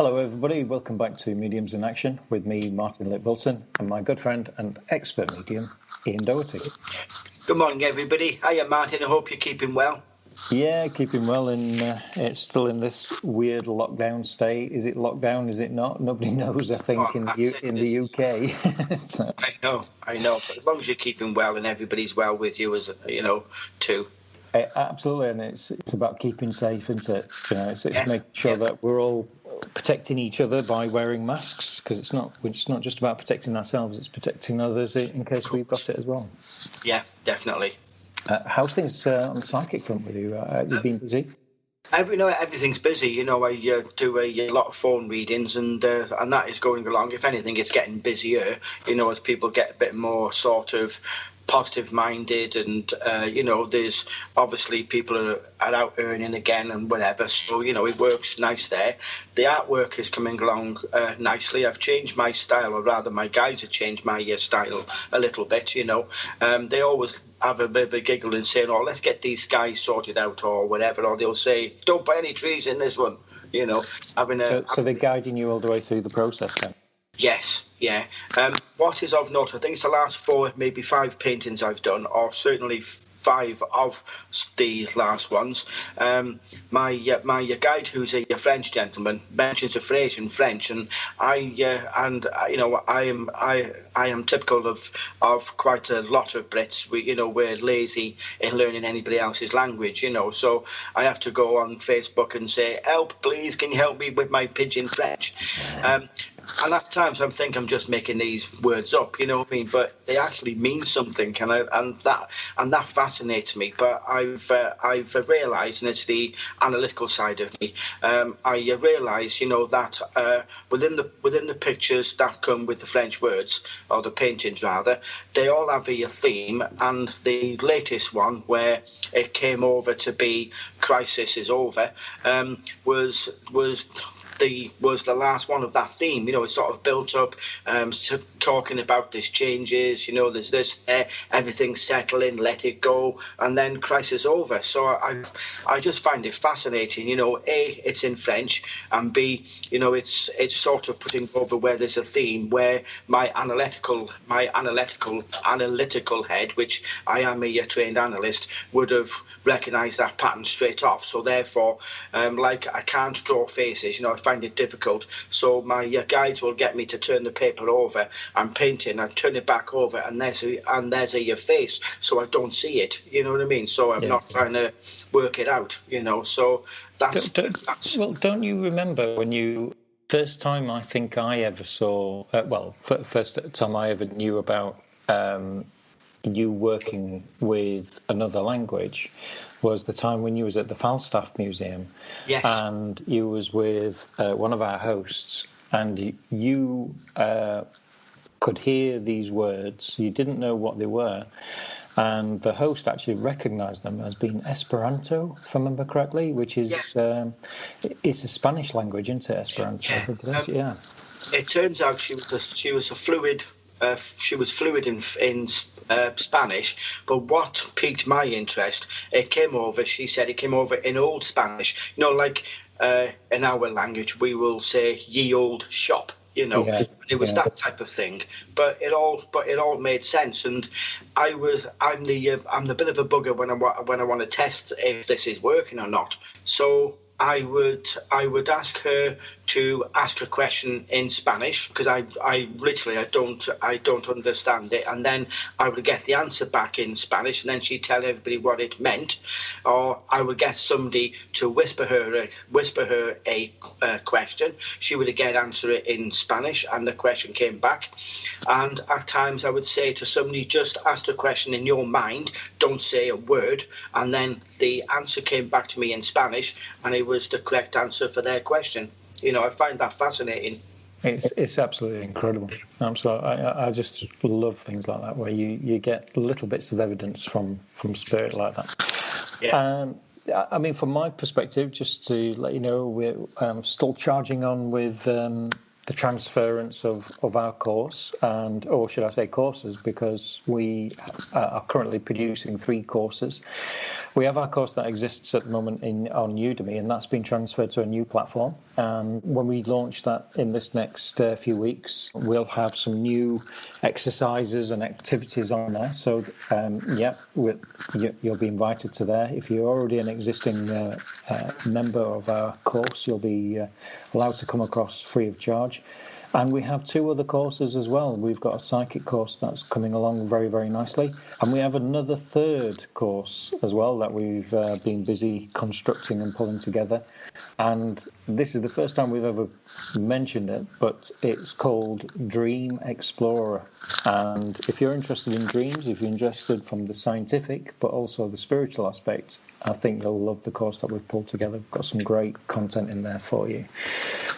Hello everybody, welcome back to Mediums in Action with me, Martin Litt-Wilson, and my good friend and expert medium, Ian Doherty. Good morning everybody. Hiya Martin, I hope you're keeping well. Yeah, keeping well, and it's still in this weird lockdown state. Is it lockdown, is it not? Nobody knows, I think, in the UK. So. I know, but as long as you're keeping well and everybody's well with you, as you know, too. Absolutely, and it's about keeping safe, isn't it? It's making sure that we're all protecting each other by wearing masks, because it's not just about protecting ourselves; it's protecting others in case we've got it as well. Yeah, definitely. How's things on the psychic front with you? Have you been busy? Everything's busy. I do a lot of phone readings, and that is going along. If anything, it's getting busier. As people get a bit more sort of positive-minded, and there's obviously people are out earning again and whatever. So it works nice there. The artwork is coming along nicely. I've changed my style, or rather, my guides have changed my style a little bit. They always have a bit of a giggle and saying, "Oh, let's get these guys sorted out," or whatever. Or they'll say, "Don't put any trees in this one." So they're guiding you all the way through the process then? Yes, yeah. What is of note, I think it's the last 4, maybe 5 paintings I've done, or certainly 5 of the last ones. My guide, who's a French gentleman, mentions a phrase in French, and I am typical of quite a lot of Brits. We're lazy in learning anybody else's language. So I have to go on Facebook and say, "Help, please! Can you help me with my pidgin French?" And at times I think I'm just making these words up, but they actually mean something, and that fascinates me. But I've realised, and it's the analytical side of me, I realise, that within the pictures that come with the French words, or the paintings rather, they all have a theme. And the latest one, where it came over to be "Crisis is over," was the last one of that theme. It sort of built up talking about these changes, there's this everything's settling, let it go, and then crisis over. So I just find it fascinating. A, it's in French, and B, it's sort of putting over where there's a theme where my analytical head, which I am a trained analyst, would have recognised that pattern straight off. So therefore, I can't draw faces, I find it difficult. So my guides will get me to turn the paper over. I'm painting, I turn it back over, and there's a face, so I don't see it. You know what I mean? So I'm not trying to work it out. So that's. Well, don't you remember when you first time I think I ever saw? First time I ever knew about you working with another language was the time when you was at the Falstaff Museum. Yes. And you was with one of our hosts, and you could hear these words. You didn't know what they were, and the host actually recognised them as being Esperanto, if I remember correctly, which is it's a Spanish language, isn't it? Esperanto. Yeah. It turns out she was fluid in Spanish, but what piqued my interest, she said it came over in Old Spanish, like in our language we will say "ye old shop," it was that type of thing, but it all made sense. And I'm the bit of a bugger when I want to test if this is working or not. So I would ask her to ask a question in Spanish, because I literally don't understand it, and then I would get the answer back in Spanish, and then she'd tell everybody what it meant. Or I would get somebody to whisper her a question. She would again answer it in Spanish, and the question came back. And at times I would say to somebody, just ask the question in your mind, don't say a word, and then the answer came back to me in Spanish, and it was the correct answer for their question. I find that fascinating. It's absolutely incredible. Absolutely, I just love things like that, where you get little bits of evidence from spirit like that. Yeah. I mean, from my perspective, just to let you know, we're still charging on with the transference of our course, or should I say courses, because we are currently producing 3 courses. We have our course that exists at the moment on Udemy, and that's been transferred to a new platform. And when we launch that in this next few weeks, we'll have some new exercises and activities on there. So, you'll be invited to there. If you're already an existing member of our course, you'll be allowed to come across free of charge. And we have 2 other courses as well. We've got a psychic course that's coming along very, very nicely. And we have another 3rd course as well that we've been busy constructing and pulling together. And this is the first time we've ever mentioned it, but it's called Dream Explorer. And if you're interested in dreams, if you're interested from the scientific, but also the spiritual aspect, I think you'll love the course that we've pulled together. We've got some great content in there for you.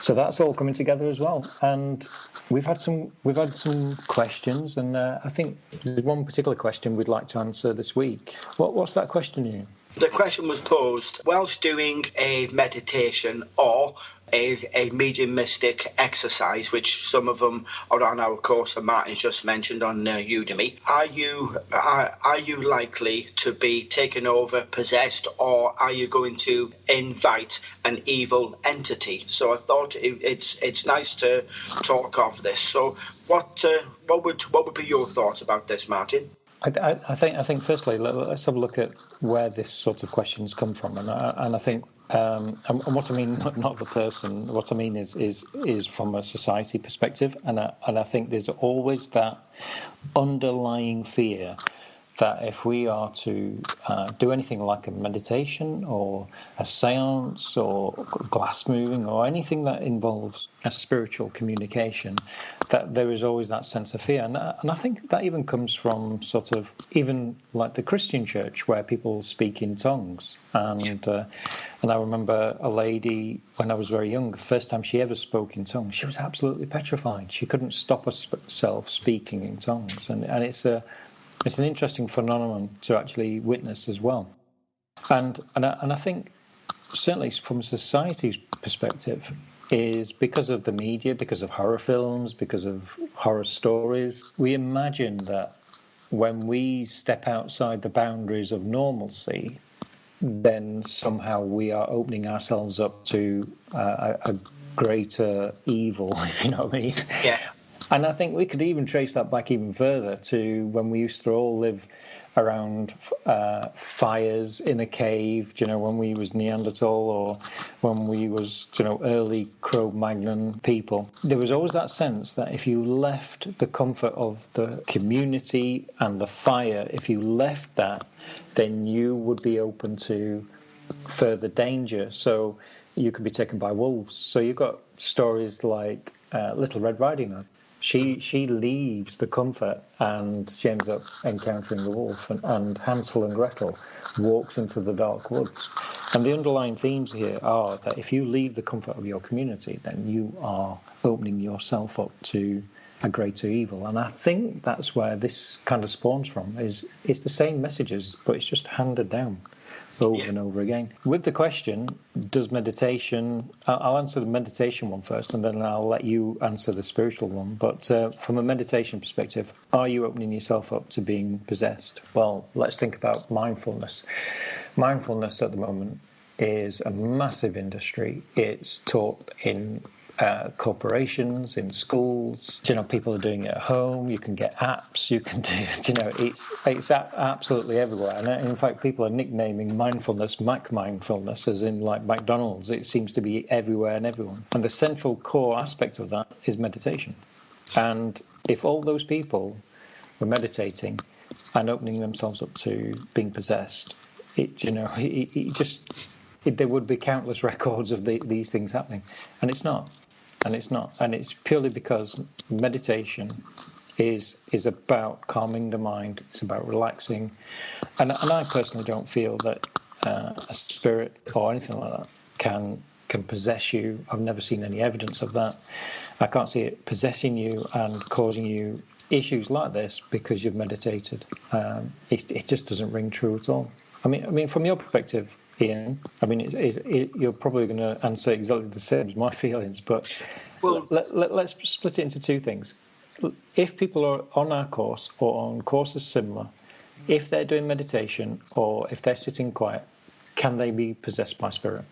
So that's all coming together as well. And we've had some questions, and I think there's one particular question we'd like to answer this week. What's that question, Ian? The question was posed whilst doing a meditation or a mediumistic exercise, which some of them are on our course and Martin's just mentioned on Udemy. Are you likely to be taken over, possessed, or are you going to invite an evil entity? So I thought it's nice to talk of this. So what would be your thoughts about this, Martin? I think firstly, let's have a look at where this sort of questions come from, and I think and what I mean, not the person. What I mean is from a society perspective, and I think there's always that underlying fear that if we are to do anything like a meditation or a seance or glass moving or anything that involves a spiritual communication, that there is always that sense of fear. And I think that even comes from sort of even like the Christian church where people speak in tongues. And I remember a lady when I was very young, the first time she ever spoke in tongues, she was absolutely petrified. She couldn't stop herself speaking in tongues. And it's an interesting phenomenon to actually witness as well. And I think certainly from society's perspective is because of the media, because of horror films, because of horror stories, we imagine that when we step outside the boundaries of normalcy, then somehow we are opening ourselves up to a greater evil, if you know what I mean. Yeah. And I think we could even trace that back even further to when we used to all live around fires in a cave, when we was Neanderthal or when we was, early Cro-Magnon people. There was always that sense that if you left the comfort of the community and the fire, if you left that, then you would be open to further danger. So you could be taken by wolves. So you've got stories like Little Red Riding Hood. She leaves the comfort and she ends up encountering the wolf, and Hansel and Gretel walks into the dark woods. And the underlying themes here are that if you leave the comfort of your community, then you are opening yourself up to a greater evil. And I think that's where this kind of spawns from. It's the same messages, but it's just handed down over and over again. With the question, does meditation... I'll answer the meditation one first, and then I'll let you answer the spiritual one. But from a meditation perspective, are you opening yourself up to being possessed? Well, let's think about mindfulness. Mindfulness at the moment is a massive industry. It's taught in corporations, in schools. People are doing it at home. You can get apps. You can do. It's absolutely everywhere. And in fact, people are nicknaming mindfulness mindfulness, as in like McDonald's. It seems to be everywhere and everyone. And the central core aspect of that is meditation. And if all those people were meditating and opening themselves up to being possessed, there would be countless records of these things happening, and it's not. And it's purely because meditation is about calming the mind. It's about relaxing, and I personally don't feel that a spirit or anything like that can possess you. I've never seen any evidence of that. I can't see it possessing you and causing you issues like this because you've meditated. It just doesn't ring true at all. I mean, from your perspective, Ian, I mean, you're probably going to answer exactly the same as my feelings, but Well, let's split it into two things. If people are on our course or on courses similar, if they're doing meditation or if they're sitting quiet, can they be possessed by spirit?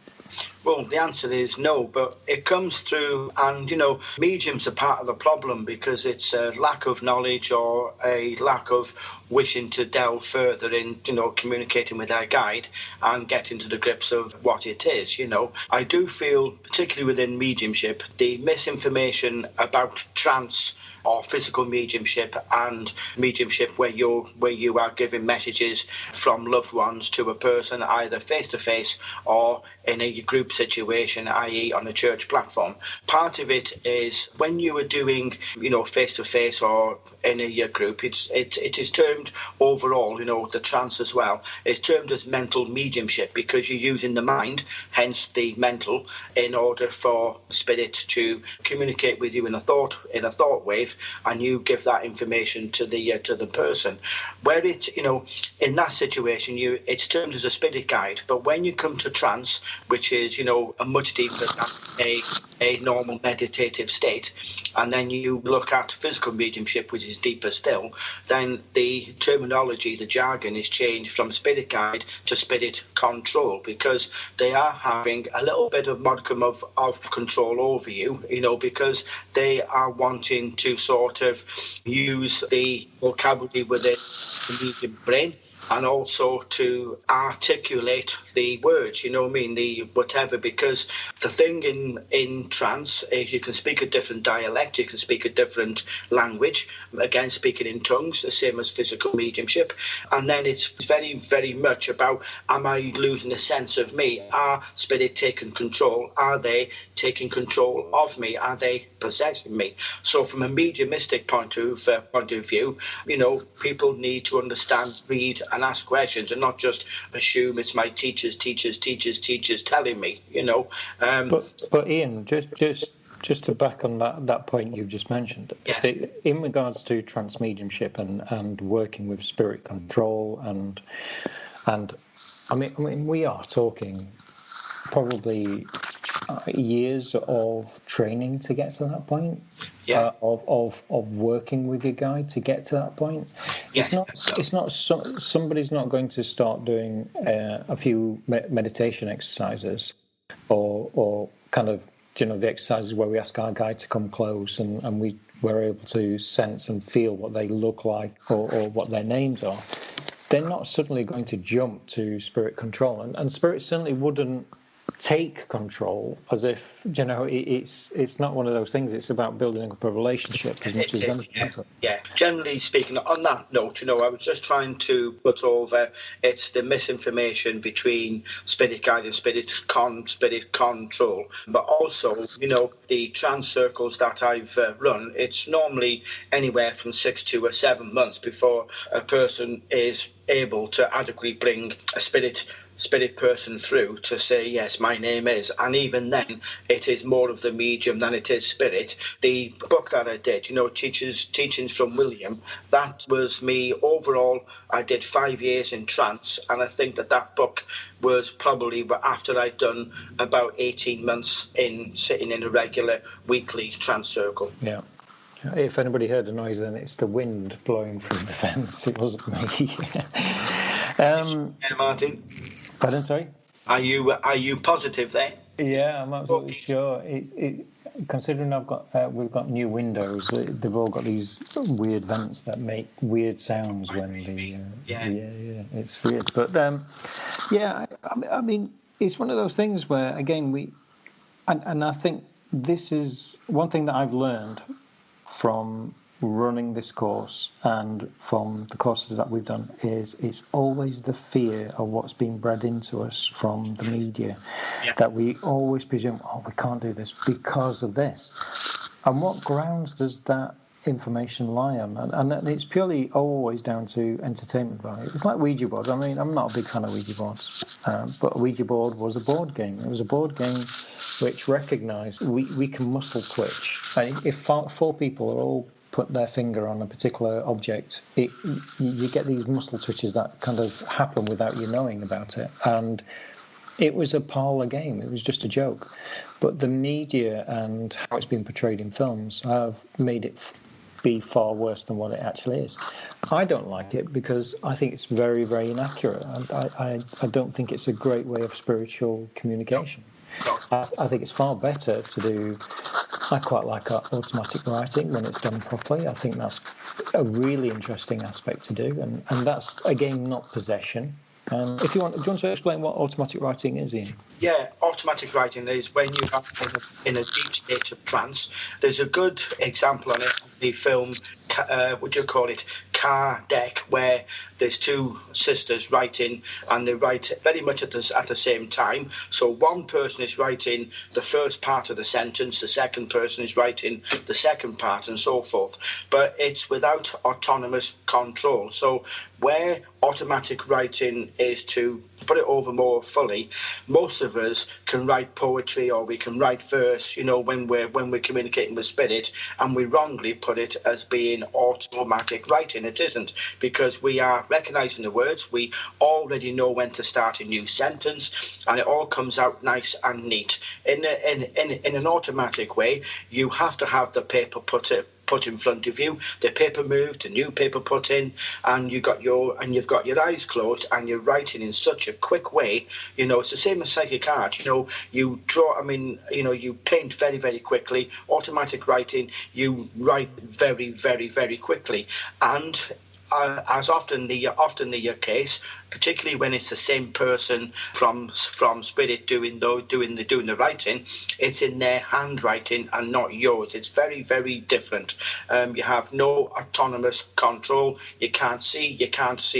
Well, the answer is no, but it comes through, and mediums are part of the problem because it's a lack of knowledge or a lack of wishing to delve further in, communicating with our guide and getting to the grips of what it is. I do feel, particularly within mediumship, the misinformation about trance or physical mediumship and mediumship where you are giving messages from loved ones to a person either face to face or in a group situation, i.e. on a church platform. Part of it is when you are doing, face to face or in a group, it is termed overall, the trance as well, it's termed as mental mediumship because you're using the mind, hence the mental, in order for spirit to communicate with you in a thought wave, and you give that information to the person. Where it, in that situation, it's termed as a spirit guide. But when you come to trance, which is, a much deeper than a normal meditative state, and then you look at physical mediumship, which is deeper still, then the terminology, the jargon is changed from spirit guide to spirit control because they are having a little bit of modicum of control over you, because they are wanting to sort of use the vocabulary within the medium brain and also to articulate the words, the whatever, because the thing in trance is you can speak a different dialect, you can speak a different language, again speaking in tongues, the same as physical mediumship, and then it's very, very much about, am I losing a sense of me? Are spirit taking control? Are they taking control of me? Are they possessing me? So from a mediumistic point of view, people need to understand, read and ask questions and not just assume it's my teachers telling me, But Ian, just to back on that point you've just mentioned, yeah. In regards to trance mediumship and working with spirit control and I mean we are talking probably years of training to get to that point. Yeah. Of working with your guide to get to that point. Yes. It's not somebody's not going to start doing a few meditation exercises or kind of the exercises where we ask our guide to come close and we're able to sense and feel what they look like or what their names are. They're not suddenly going to jump to spirit control, and spirit certainly wouldn't take control as if it's not one of those things. It's about building up a relationship as much as anything else. Yeah, generally speaking, on that note, I was just trying to put over it's the misinformation between spirit guide and spirit control, but also the trance circles that I've run, it's normally anywhere from 6 to 7 months before a person is able to adequately bring a spirit person through to say, yes, my name is, and even then it is more of the medium than it is spirit. The book that I did, Teachings from William, that was me overall. I did 5 years in trance, and I think that book was probably after I'd done about 18 months in sitting in a regular weekly trance circle. Yeah. If anybody heard a noise, then it's the wind blowing through the fence. It wasn't me. Martin. Pardon, sorry? Are you positive there? Yeah, I'm absolutely sure. Considering we've got new windows, they've all got these weird vents that make weird sounds when it's weird. But I mean, it's one of those things where again and I think this is one thing that I've learned from running this course and from the courses that we've done is it's always the fear of what's been bred into us from the media that we always presume, we can't do this because of this. And what grounds does that information lie on? And it's purely always down to entertainment value. It's like Ouija boards. I mean, I'm not a big fan of Ouija boards, but a Ouija board was a board game. It was a board game which recognised we can muscle twitch. And if four people are all put their finger on a particular object, you get these muscle twitches that kind of happen without you knowing about it. And it was a parlour game. It was just a joke. But the media and how it's been portrayed in films have made it be far worse than what it actually is. I don't like it because I think it's very, very inaccurate. I don't think it's a great way of spiritual communication. I think it's far better to do. I quite like automatic writing when it's done properly. I think that's a really interesting aspect to do, and that's again not possession. If you want, do you want to explain what automatic writing is, Ian? Yeah, automatic writing is when you are in a deep state of trance. There's a good example on it, the film, what do you call it, Car Deck, where there's two sisters writing, and they write very much at the same time. So one person is writing the first part of the sentence, the second person is writing the second part, and so forth. But it's without autonomous control. So where automatic writing is, to put it over more fully, most of us can write poetry or we can write verse, when we're communicating with spirit, and we wrongly put it as being automatic writing. It isn't, because we are recognizing the words. We already know when to start a new sentence, and it all comes out nice and neat. In an automatic way, you have to have the paper put in front of you, the paper moved, a new paper put in, and you've got your eyes closed, and you're writing in such a quick way. It's the same as psychic art. You draw. You paint very, very quickly. Automatic writing, you write very, very, very quickly, and as often the case, particularly when it's the same person from spirit doing the writing, it's in their handwriting and not yours. It's very, very different. You have no autonomous control. You can't see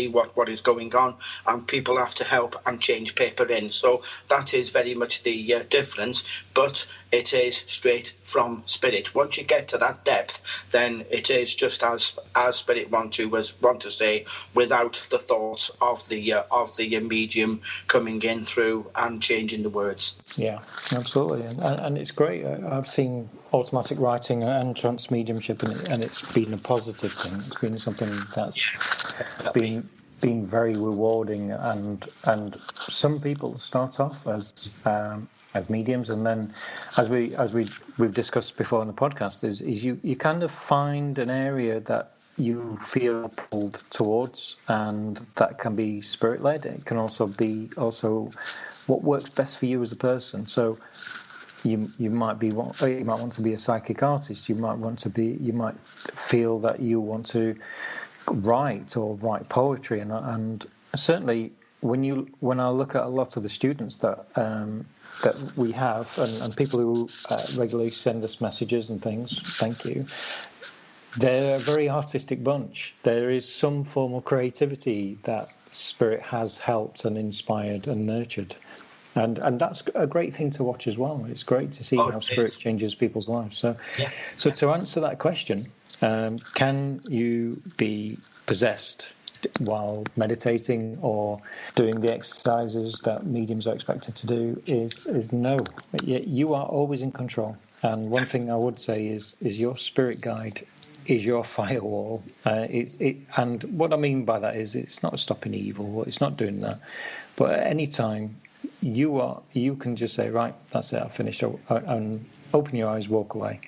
what is going on, and people have to help and change paper in. So that is very much the difference. But it is straight from spirit. Once you get to that depth, then it is just as spirit want to say, without the thoughts of the medium coming in through and changing the words. Yeah, absolutely, and it's great. I've seen automatic writing and trance mediumship, and it's been a positive thing. It's been something that's been very rewarding, and some people start off as mediums, and then as we've discussed before on the podcast, is you kind of find an area that you feel pulled towards, and that can be spirit led. It can also be what works best for you as a person. So you might want to be a psychic artist. You might feel that you want to write poetry, and certainly when I look at a lot of the students that we have, and people who regularly send us messages and things, thank you. They're a very artistic bunch. There is some form of creativity that spirit has helped and inspired and nurtured. And that's a great thing to watch as well. It's great to see how spirit changes people's lives. So to answer that question, can you be possessed while meditating or doing the exercises that mediums are expected to do? Is no. You are always in control. And one thing I would say is your spirit guide is your firewall. And what I mean by that is it's not stopping evil. It's not doing that. But at any time, you can just say, right, that's it, I've finished, and open your eyes, walk away.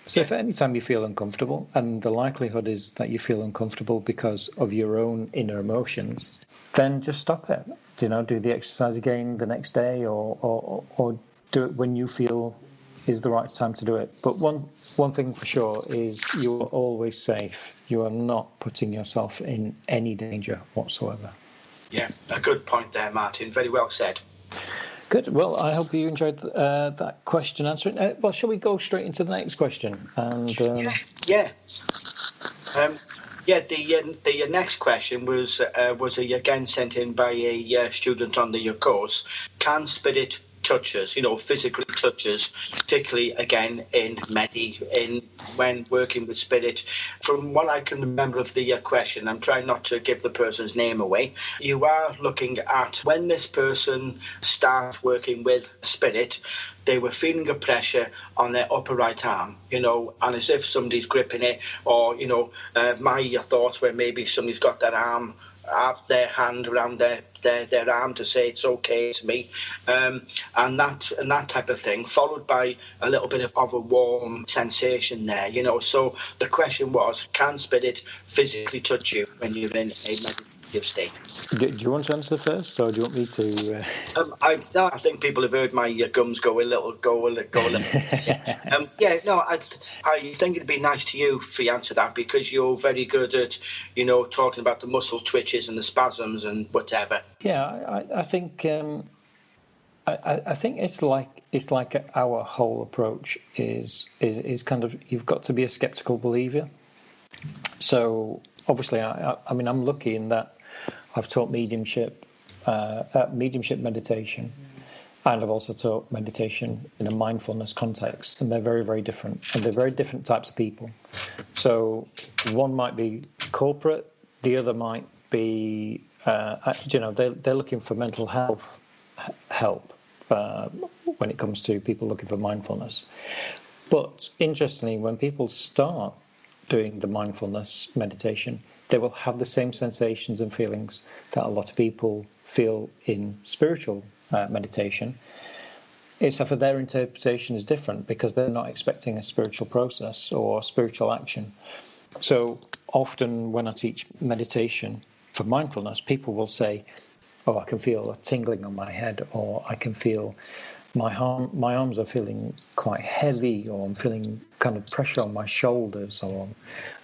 So if at any time you feel uncomfortable, and the likelihood is that you feel uncomfortable because of your own inner emotions, then just stop it. Do the exercise again the next day, or do it when you feel is the right time to do it. But one thing for sure is you are always safe. You are not putting yourself in any danger whatsoever. Yeah, a good point there, Martin. Very well said. Good. Well, I hope you enjoyed that question answering. Well, shall we go straight into the next question? And The next question was again sent in by a student on the course. Can spirit touches, physically touches, particularly again in when working with spirit. From what I can remember of the question, I'm trying not to give the person's name away. You are looking at when this person starts working with spirit, they were feeling a pressure on their upper right arm, and as if somebody's gripping it, or, my thoughts were maybe somebody's got their hand around their arm to say it's okay to me, and that type of thing, followed by a little bit of a warm sensation there, So the question was, can spirit physically touch you when you're in a meditative state? Do you want to answer first, or do you want me to? I think people have heard my gums go a little. I think it'd be nice to you for you answer that, because you're very good at, talking about the muscle twitches and the spasms and whatever. Yeah, I think I think it's like our whole approach is kind of, you've got to be a skeptical believer. So obviously, I mean, I'm lucky in that I've taught mediumship meditation, and I've also taught meditation in a mindfulness context, and they're very, very different, and they're very different types of people. So one might be corporate, the other might be, they're looking for mental health help when it comes to people looking for mindfulness. But interestingly, when people start doing the mindfulness meditation, they will have the same sensations and feelings that a lot of people feel in spiritual meditation, except for their interpretation is different, because they're not expecting a spiritual process or spiritual action. So often when I teach meditation for mindfulness, people will say, I can feel a tingling on my head, or I can feel my arms are feeling quite heavy, or I'm feeling kind of pressure on my shoulders, or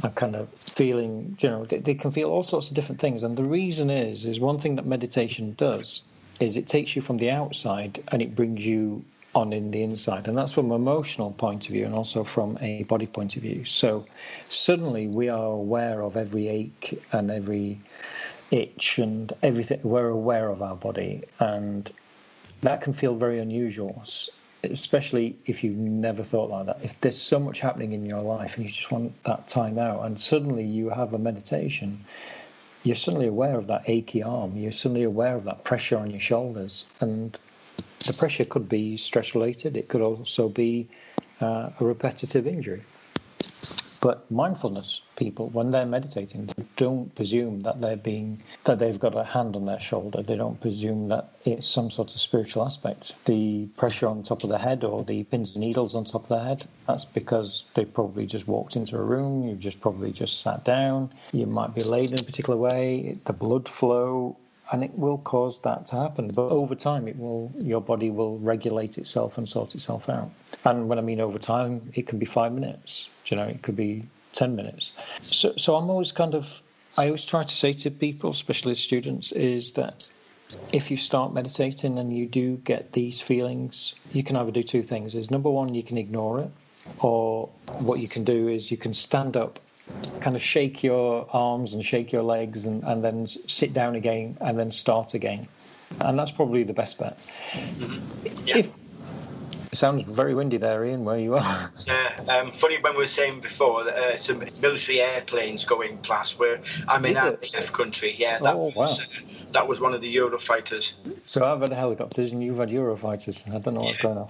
I'm kind of feeling, they can feel all sorts of different things. And the reason is one thing that meditation does is it takes you from the outside and it brings you on in the inside. And that's from an emotional point of view, and also from a body point of view. So suddenly we are aware of every ache and every itch and everything. We're aware of our body, and that can feel very unusual, especially if you've never thought like that. If there's so much happening in your life and you just want that time out, and suddenly you have a meditation, you're suddenly aware of that achy arm, you're suddenly aware of that pressure on your shoulders. And the pressure could be stress-related, it could also be a repetitive injury. But mindfulness people, when they're meditating, they don't presume that they've got a hand on their shoulder. They don't presume that it's some sort of spiritual aspect. The pressure on top of the head, or the pins and needles on top of the head, that's because they probably just walked into a room. You've just probably just sat down. You might be laid in a particular way. The blood flow, and it will cause that to happen. But over time, your body will regulate itself and sort itself out. And when I mean over time, it can be 5 minutes. It could be 10 minutes. So I'm always I always try to say to people, especially students, is that if you start meditating and you do get these feelings, you can either do two things. Number one, you can ignore it, or what you can do is you can stand up, kind of shake your arms and shake your legs, and then sit down again and then start again. And that's probably the best bet. Mm-hmm. Yeah. It sounds very windy there, Ian, where you are. Funny, when we were saying before, some military airplanes going past where I'm in RAF country. Yeah, that was one of the Eurofighters. So I've had helicopters and you've had Eurofighters. I don't know what's going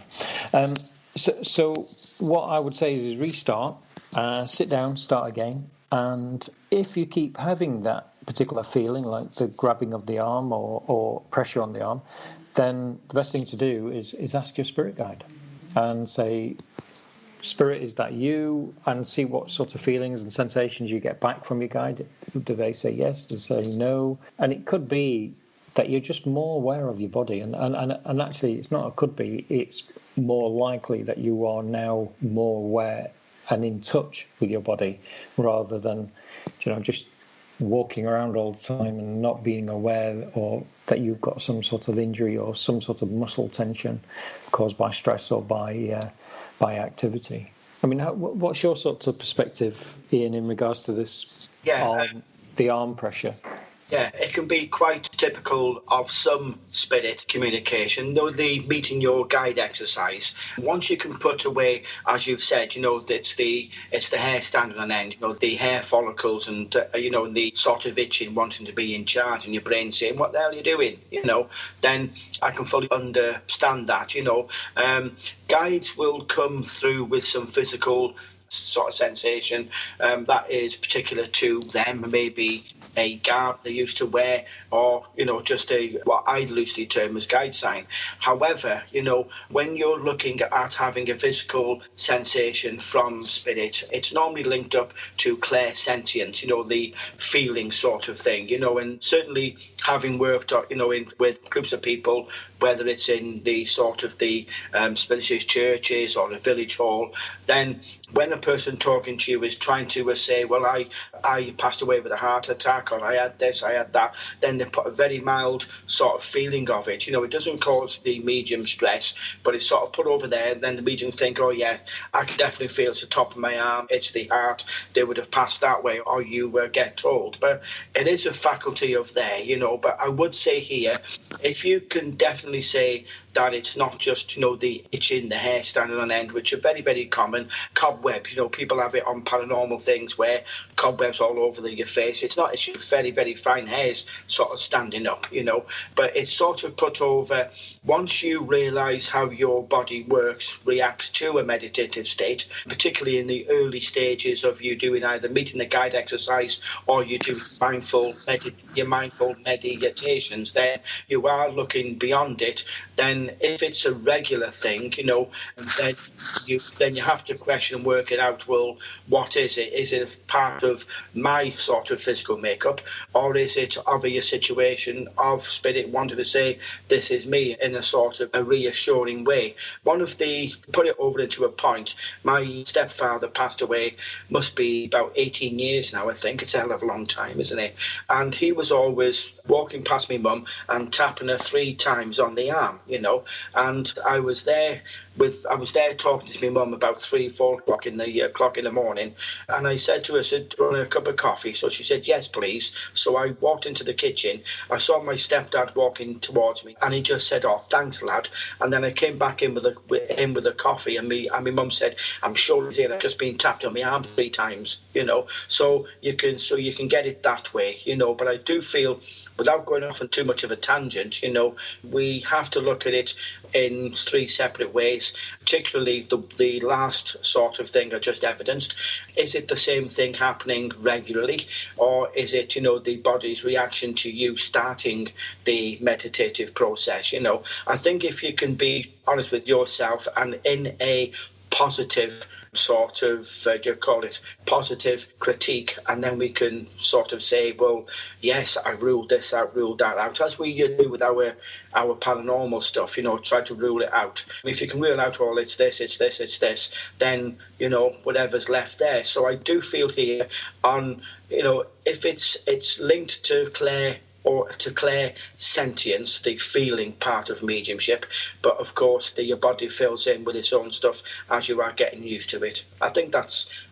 on. So what I would say is restart, sit down, start again. And if you keep having that particular feeling, like the grabbing of the arm or pressure on the arm, then the best thing to do is ask your spirit guide and say, Spirit, is that you? And see what sort of feelings and sensations you get back from your guide. Do they say yes? Do they say no? And it could be that you're just more aware of your body. And actually, it's not a could be. It's more likely that you are now more aware and in touch with your body, rather than, just walking around all the time and not being aware, or that you've got some sort of injury or some sort of muscle tension caused by stress or by activity. I mean, what's your sort of perspective, Ian, in regards to this? The arm pressure? Yeah, it can be quite typical of some spirit communication. Though the meeting your guide exercise, once you can put away, as you've said, it's the hair standing on end, the hair follicles, and the sort of itching, wanting to be in charge, and your brain saying, "What the hell are you doing?" Then I can fully understand that. Guides will come through with some physical sort of sensation that is particular to them, maybe a garb they used to wear, or just what I loosely term as guide sign. However, when you're looking at having a physical sensation from spirit, it's normally linked up to clairsentience, the feeling sort of thing, and certainly having worked with groups of people, whether it's in the sort of the spiritist churches or a village hall, then when a person talking to you is trying to say, well, I passed away with a heart attack, or I had this, I had that, then they put a very mild sort of feeling of it. It doesn't cause the medium stress, but it's sort of put over there. Then the medium think, oh yeah, I can definitely feel it's the top of my arm, it's the heart, they would have passed that way, or you get told. But it is a faculty of there, but I would say here, if you can definitely say that it's not just, the itching, the hair standing on end, which are very, very common. Cobweb, people have it on paranormal things where cobwebs all over your face. It's not, it's very, very fine hairs sort of standing up, but it's sort of put over once you realise how your body works, reacts to a meditative state, particularly in the early stages of you doing either meeting the guide exercise or you do your mindful meditations, then you are looking beyond it. Then if it's a regular thing, then you have to question and work it out. Well, what is it? Is it a part of my sort of physical makeup, or is it of a situation of spirit wanting to say, this is me, in a sort of a reassuring way? Put it over into a point, my stepfather passed away, must be about 18 years now, I think. It's a hell of a long time, isn't it? And he was always walking past my mum and tapping her 3 times on the arm, and I was there talking to my mum about 3-4 o'clock in the morning, and I said to her, "Do you want a cup of coffee?" So she said, "Yes, please." So I walked into the kitchen. I saw my stepdad walking towards me, and he just said, "Oh, thanks, lad." And then I came back in with a coffee, and my mum said, "I'm sure he's here. I've just been tapped on my arm 3 times." So you can get it that way, But I do feel, without going off on too much of a tangent, we have to look at it in 3 separate ways, particularly the last sort of thing I just evidenced. Is it the same thing happening regularly, or is it, the body's reaction to you starting the meditative process? I think if you can be honest with yourself and in a positive sort of, positive critique, and then we can sort of say, well, yes, I've ruled this out, ruled that out, as we do with our paranormal stuff, try to rule it out. If you can rule out, well, it's this, then, whatever's left there. So I do feel here on, if it's linked to clairsentience, the feeling part of mediumship, but of course your body fills in with its own stuff as you are getting used to it. I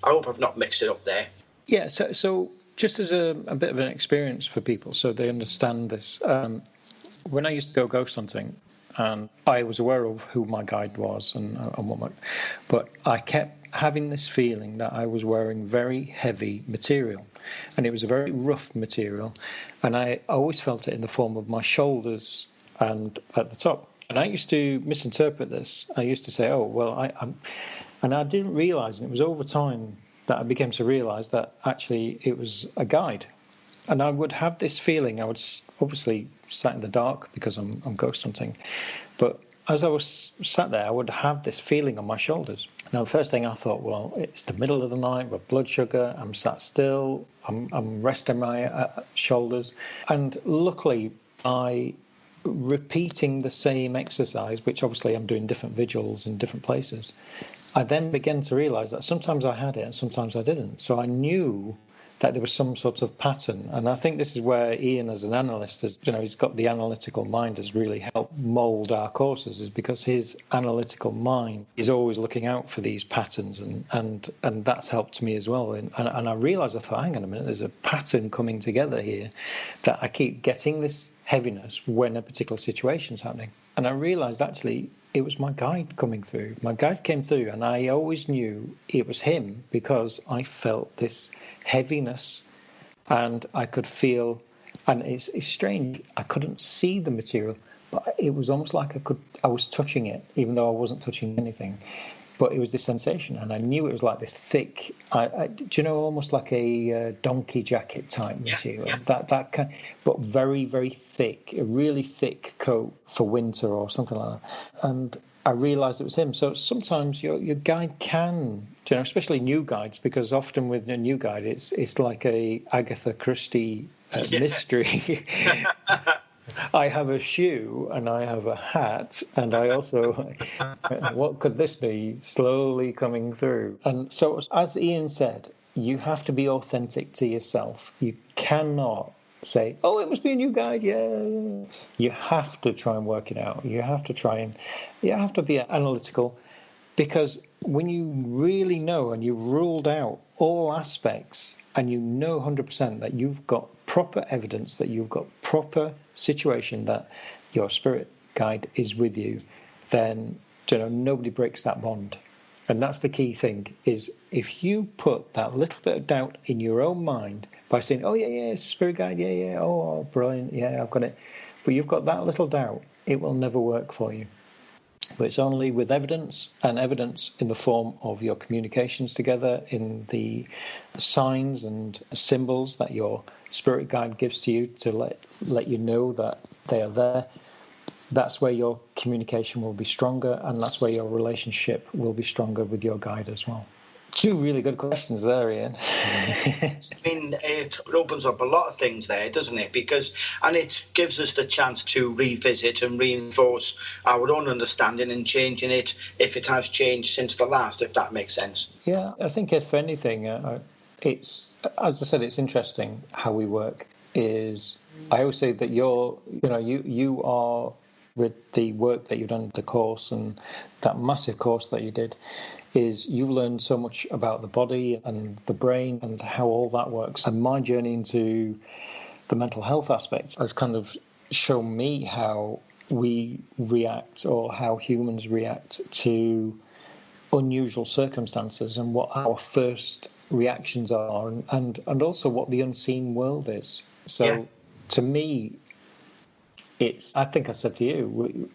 hope I've not mixed it up there. Yeah, so just as a bit of an experience for people so they understand this, when I used to go ghost hunting, and I was aware of who my guide was and what but I kept having this feeling that I was wearing very heavy material, and it was a very rough material, and I always felt it in the form of my shoulders and at the top. And I used to misinterpret this. I used to say, oh, well, and I didn't realise, and it was over time that I began to realise that actually it was a guide. And I would have this feeling. I would obviously sat in the dark because I'm ghost hunting, but as I was sat there, I would have this feeling on my shoulders. Now, the first thing I thought, well, it's the middle of the night with blood sugar. I'm sat still. I'm resting my shoulders, and luckily, by repeating the same exercise, which obviously I'm doing different vigils in different places, I then began to realise that sometimes I had it and sometimes I didn't. So I knew that there was some sort of pattern. And I think this is where Ian, as an analyst, has, he's got the analytical mind, has really helped mould our courses, is because his analytical mind is always looking out for these patterns, and that's helped me as well. And I realised, I thought, hang on a minute, there's a pattern coming together here, that I keep getting this heaviness when a particular situation's happening. And I realised, actually, it was my guide coming through. My guide came through, and I always knew it was him because I felt this heaviness, and I could feel, and it's strange, I couldn't see the material, but it was almost like I was touching it, even though I wasn't touching anything. But it was this sensation, and I knew it was like this thick, almost like a donkey jacket type material. Yeah. That kind, but very, very thick, a really thick coat for winter or something like that. And I realised it was him. So sometimes your guide can, especially new guides, because often with a new guide, it's like a Agatha Christie mystery. I have a shoe and I have a hat, and I also, what could this be, slowly coming through? And so, as Ian said, you have to be authentic to yourself. You cannot say, oh, it must be a new guide, yeah. You have to try and work it out. You have to be analytical, because when you really know and you've ruled out all aspects, and you know 100% that you've got proper evidence, that you've got proper situation, that your spirit guide is with you, then nobody breaks that bond. And that's the key thing, is if you put that little bit of doubt in your own mind by saying, oh, yeah, it's a spirit guide, yeah, oh, brilliant, yeah, I've got it. But you've got that little doubt, it will never work for you. But it's only with evidence, and evidence in the form of your communications together, in the signs and symbols that your spirit guide gives to you to let you know that they are there. That's where your communication will be stronger, and that's where your relationship will be stronger with your guide as well. Two really good questions there, Ian. I mean, it opens up a lot of things there, doesn't it? And it gives us the chance to revisit and reinforce our own understanding and changing it if it has changed since the last, if that makes sense. Yeah, I think if anything, it's, as I said, it's interesting how we work. I always say that you are, with the work that you've done, the course and that massive course that you did, is you learned so much about the body and the brain and how all that works. And my journey into the mental health aspect has kind of shown me how we react, or how humans react to unusual circumstances, and what our first reactions are, and also what the unseen world is. So to me, I think I said to you,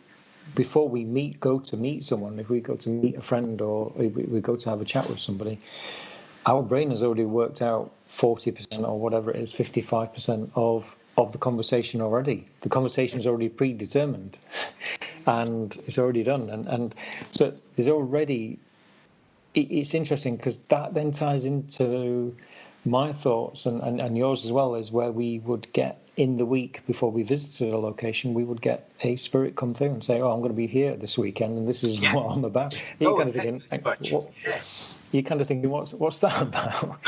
before we go to meet someone, if we go to meet a friend, or we go to have a chat with somebody, our brain has already worked out 40% or whatever it is, 55% of the conversation already. The conversation is already predetermined, and it's already done. And so there's already, it's interesting, because that then ties into my thoughts and yours as well, is where we would get, in the week before we visited a location, we would get a spirit come through and say, oh, I'm going to be here this weekend, and this is what I'm about. You're kind of thinking, what's that about?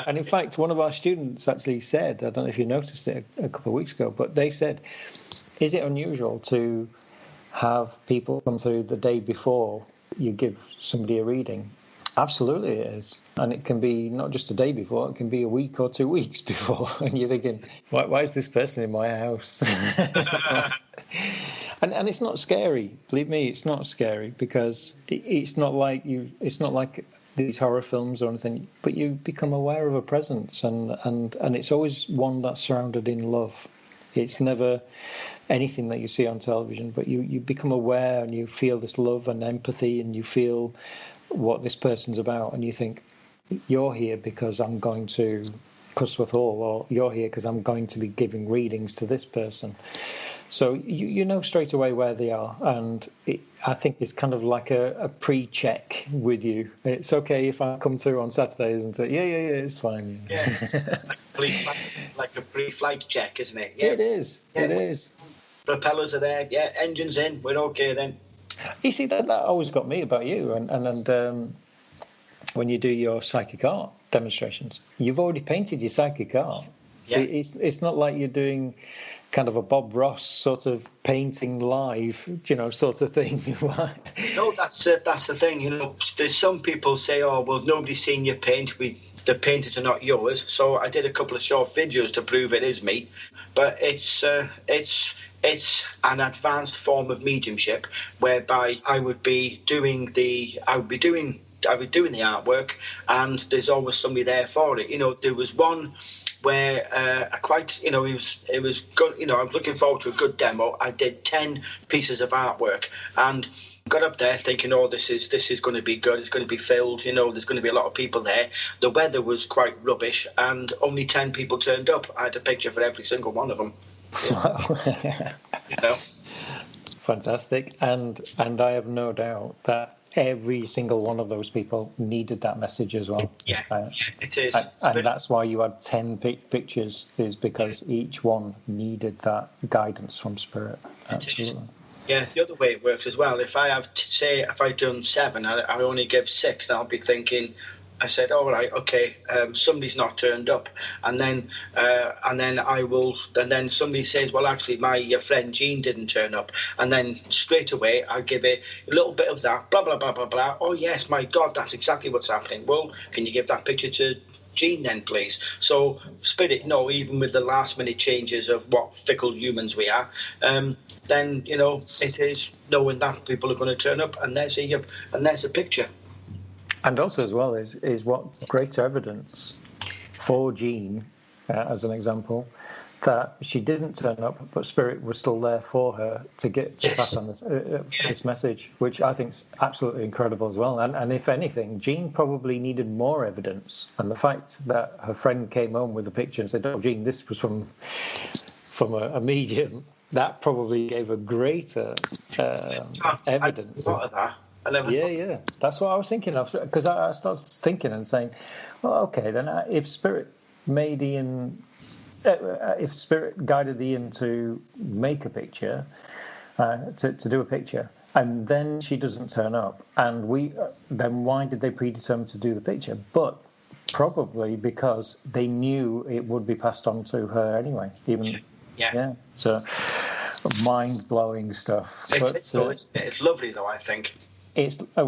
And in fact, one of our students actually said, I don't know if you noticed it a couple of weeks ago, but they said, is it unusual to have people come through the day before you give somebody a reading? Absolutely it is. And it can be not just a day before, it can be a week or 2 weeks before. And you're thinking, why is this person in my house? and it's not scary. Believe me, it's not scary, because it's not like these horror films or anything, but you become aware of a presence, and it's always one that's surrounded in love. It's never anything that you see on television, but you become aware, and you feel this love and empathy, and you feel what this person's about, and you think, you're here because I'm going to cuss with all, or you're here because I'm going to be giving readings to this person. So you know straight away where they are, and I think it's kind of like a pre-check with you. It's okay if I come through on Saturdays and say, yeah, it's fine. Yeah, like a pre-flight check, isn't it? Yeah. It is. Yeah. It is. Propellers are there. Yeah, engines in. We're okay then. You see, that always got me about you, and when you do your psychic art demonstrations, you've already painted your psychic art. Yeah. It's not like you're doing kind of a Bob Ross sort of painting live, sort of thing. No, that's it. That's the thing. There's some people say, "Oh, well, nobody's seen your paint. The paintings are not yours." So I did a couple of short videos to prove it is me. But it's an advanced form of mediumship, whereby I would be doing the artwork, and there's always somebody there for it. There was one where it was good. I was looking forward to a good demo. I did 10 pieces of artwork and got up there thinking, oh, this is going to be good. It's going to be filled. There's going to be a lot of people there. The weather was quite rubbish, and only 10 people turned up. I had a picture for every single one of them. Fantastic, and I have no doubt that every single one of those people needed that message as well. Yeah, it is. And that's why you had 10 pictures, is because each one needed that guidance from Spirit. Absolutely. Yeah, the other way it works as well. If I've done 7, I only give 6, then I'll be thinking, I said, all right, okay, somebody's not turned up, and then somebody says, well, actually, my friend Jean didn't turn up, and then straight away I give it a little bit of that, blah blah blah blah blah. Oh yes, my God, that's exactly what's happening. Well, can you give that picture to Jean then, please? So Spirit, even with the last minute changes of what fickle humans we are, then it is knowing that people are going to turn up, and there's a picture. And also as well is what greater evidence for Jean, as an example, that she didn't turn up, but Spirit was still there for her to pass on this message, which I think is absolutely incredible as well. And if anything, Jean probably needed more evidence. And the fact that her friend came home with a picture and said, "Oh, Jean, this was from a medium," that probably gave her greater evidence. A lot of that. Yeah. That's what I was thinking of, because I started thinking and saying, well, okay, then if Spirit made Ian, if Spirit guided Ian to make a picture, to do a picture, and then she doesn't turn up, and then why did they predetermine to do the picture? But probably because they knew it would be passed on to her anyway. Yeah. So mind-blowing stuff. It's lovely, though, I think. That's what I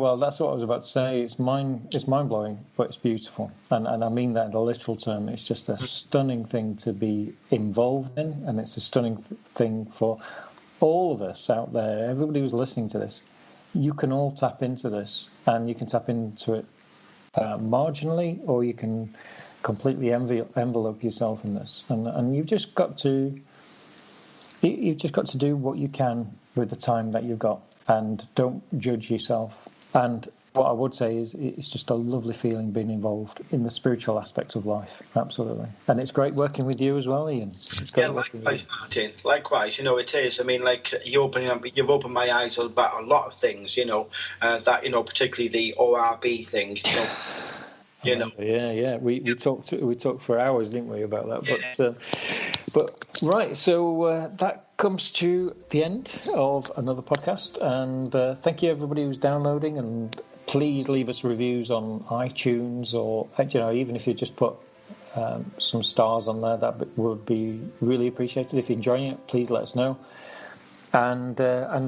was about to say. It's mind-blowing, but it's beautiful, and I mean that in the literal term. It's just a stunning thing to be involved in, and it's a stunning thing for all of us out there. Everybody who's listening to this, you can all tap into this, and you can tap into it marginally, or you can completely envelope yourself in this, and you've just got to do what you can with the time that you've got. And don't judge yourself. And what I would say is it's just a lovely feeling being involved in the spiritual aspect of life. Absolutely. And it's great working with you as well, Ian. Likewise, Martin. Likewise, it is. I mean, you've opened my eyes about a lot of things, that, particularly the ORB thing, Yeah. We talked for hours, didn't we, about that? Yeah. But right, so that comes to the end of another podcast, and thank you everybody who's downloading, and please leave us reviews on iTunes, or even if you just put some stars on there, that would be really appreciated. If you're enjoying it, please let us know. And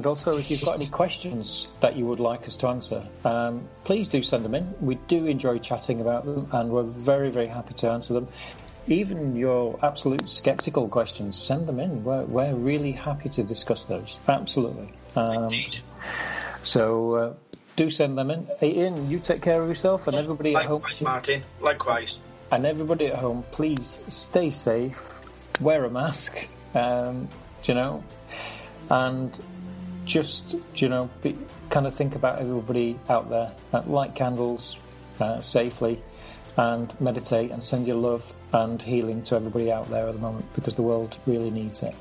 also, if you've got any questions that you would like us to answer, please do send them in. We do enjoy chatting about them, and we're very, very happy to answer them. Even your absolute skeptical questions, send them in. We're really happy to discuss those. Absolutely. Indeed. So do send them in. Ian, you take care of yourself, and everybody at home. Likewise, Martin. Likewise. And everybody at home, please stay safe. Wear a mask. And just kind of think about everybody out there. Light candles safely. And meditate and send your love and healing to everybody out there at the moment, because the world really needs it.